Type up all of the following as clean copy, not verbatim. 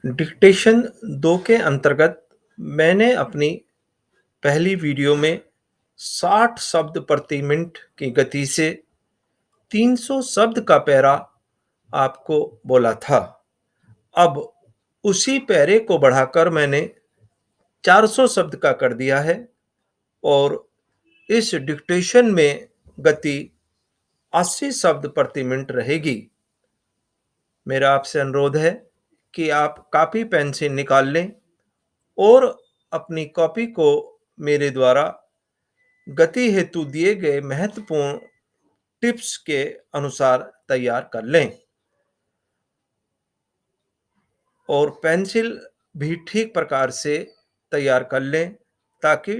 Dictation 2 के अंतर्गत मैंने अपनी पहली वीडियो में 60 शब्द प्रति मिनट की गति से 300 शब्द का पैरा आपको बोला था। अब उसी पैरे को बढ़ाकर मैंने 400 शब्द का कर दिया है और इस डिक्टेशन में गति 80 शब्द प्रति मिनट रहेगी। मेरा आपसे अनुरोध है कि आप कॉपी पेंसिल निकाल लें और अपनी कॉपी को मेरे द्वारा गति हेतु दिए गए महत्वपूर्ण टिप्स के अनुसार तैयार कर लें और पेंसिल भी ठीक प्रकार से तैयार कर लें ताकि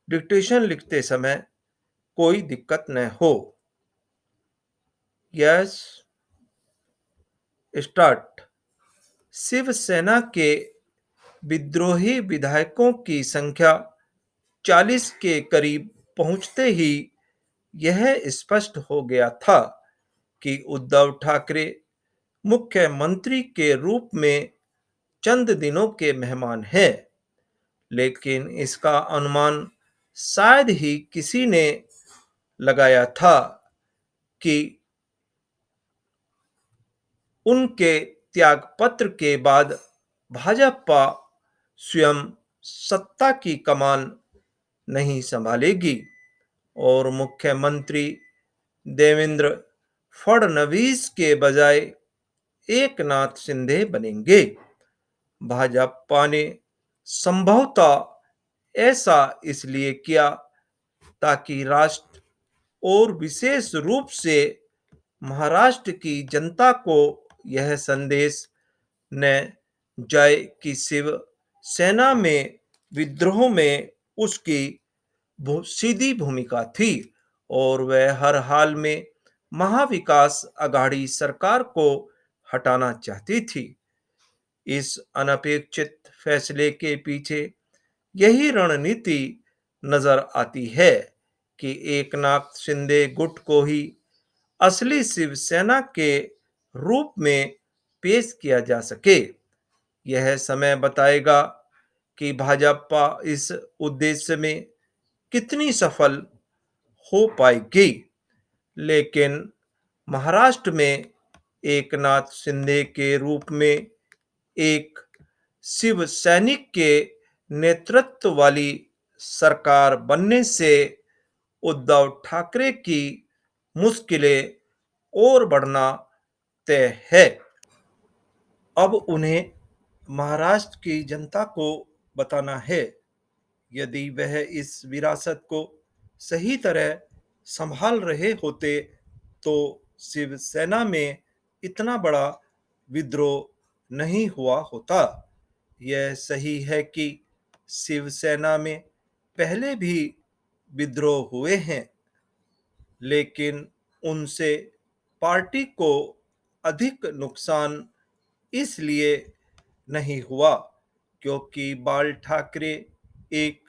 डिक्टेशन लिखते समय कोई दिक्कत न हो। Yes, start. शिवसेना के विद्रोही विधायकों की संख्या 40 के करीब पहुंचते ही यह स्पष्ट हो गया था कि उद्धव ठाकरे मुख्यमंत्री के रूप में चंद दिनों के मेहमान हैं, लेकिन इसका अनुमान शायद ही किसी ने लगाया था कि उनके त्यागपत्र के बाद भाजपा स्वयं सत्ता की कमान नहीं संभालेगी और मुख्यमंत्री देवेंद्र फडणवीस के बजाय एकनाथ शिंदे बनेंगे। भाजपा ने संभवतः ऐसा इसलिए किया ताकि राष्ट्र और विशेष रूप से महाराष्ट्र की जनता को यह संदेश न जाए कि शिवसेना में विद्रोह में उसकी सीधी भूमिका थी और वह हर हाल में महाविकास अघाड़ी सरकार को हटाना चाहती थी। इस अनपेक्षित फैसले के पीछे यही रणनीति नजर आती है कि एकनाथ शिंदे गुट को ही असली शिवसेना के रूप में पेश किया जा सके। यह समय बताएगा कि भाजपा इस उद्देश्य में कितनी सफल हो पाएगी, लेकिन महाराष्ट्र में एकनाथ शिंदे के रूप में एक शिव सैनिक के नेतृत्व वाली सरकार बनने से उद्धव ठाकरे की मुश्किलें और बढ़ना तय है। अब उन्हें महाराष्ट्र की जनता को बताना है, यदि वह इस विरासत को सही तरह संभाल रहे होते तो शिवसेना में इतना बड़ा विद्रोह नहीं हुआ होता। यह सही है कि शिवसेना में पहले भी विद्रोह हुए हैं, लेकिन उनसे पार्टी को अधिक नुकसान इसलिए नहीं हुआ क्योंकि बाल ठाकरे एक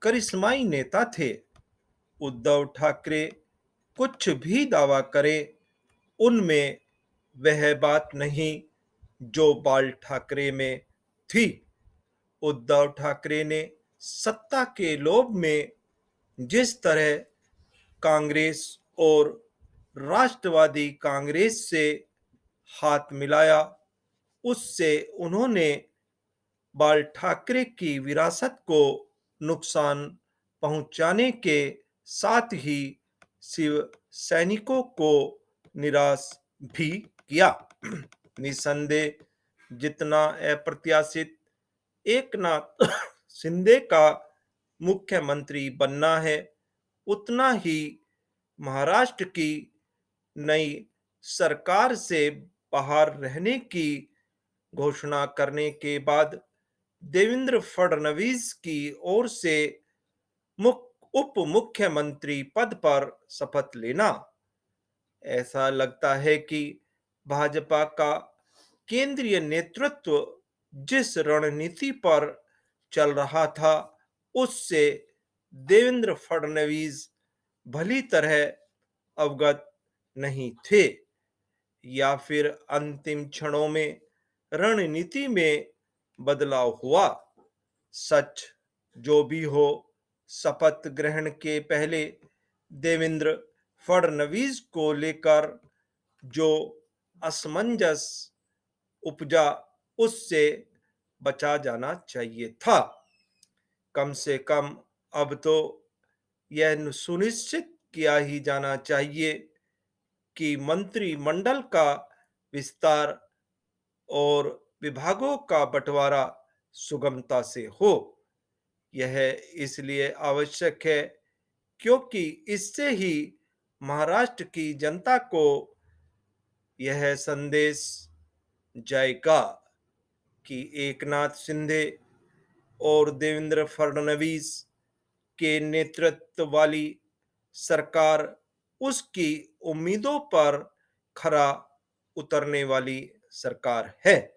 करिश्माई नेता थे। उद्धव ठाकरे कुछ भी दावा करे, उनमें वह बात नहीं जो बाल ठाकरे में थी। उद्धव ठाकरे ने सत्ता के लोभ में जिस तरह कांग्रेस और राष्ट्रवादी कांग्रेस से हाथ मिलाया, उससे उन्होंने बाल ठाकरे की विरासत को नुकसान पहुंचाने के साथ ही शिव सैनिकों को निराश भी किया। निसंदेह जितना अप्रत्याशित एकनाथ शिंदे का मुख्यमंत्री बनना है, उतना ही महाराष्ट्र की नई सरकार से बाहर रहने की घोषणा करने के बाद देवेंद्र फडणवीस की ओर से उप मुख्यमंत्री पद पर शपथ लेना। ऐसा लगता है कि भाजपा का केंद्रीय नेतृत्व जिस रणनीति पर चल रहा था, उससे देवेंद्र फडणवीस भली तरह अवगत नहीं थे या फिर अंतिम क्षणों में रणनीति में बदलाव हुआ। सच जो भी हो, शपथ ग्रहण के पहले देवेंद्र फडणवीस को लेकर जो असमंजस उपजा, उससे बचा जाना चाहिए था। कम से कम अब तो यह सुनिश्चित किया ही जाना चाहिए कि मंत्रिमंडल का विस्तार और विभागों का बंटवारा सुगमता से हो। यह इसलिए आवश्यक है क्योंकि इससे ही महाराष्ट्र की जनता को यह संदेश जाएगा कि एकनाथ शिंदे और देवेंद्र फडणवीस के नेतृत्व वाली सरकार उसकी उम्मीदों पर खरा उतरने वाली सरकार है।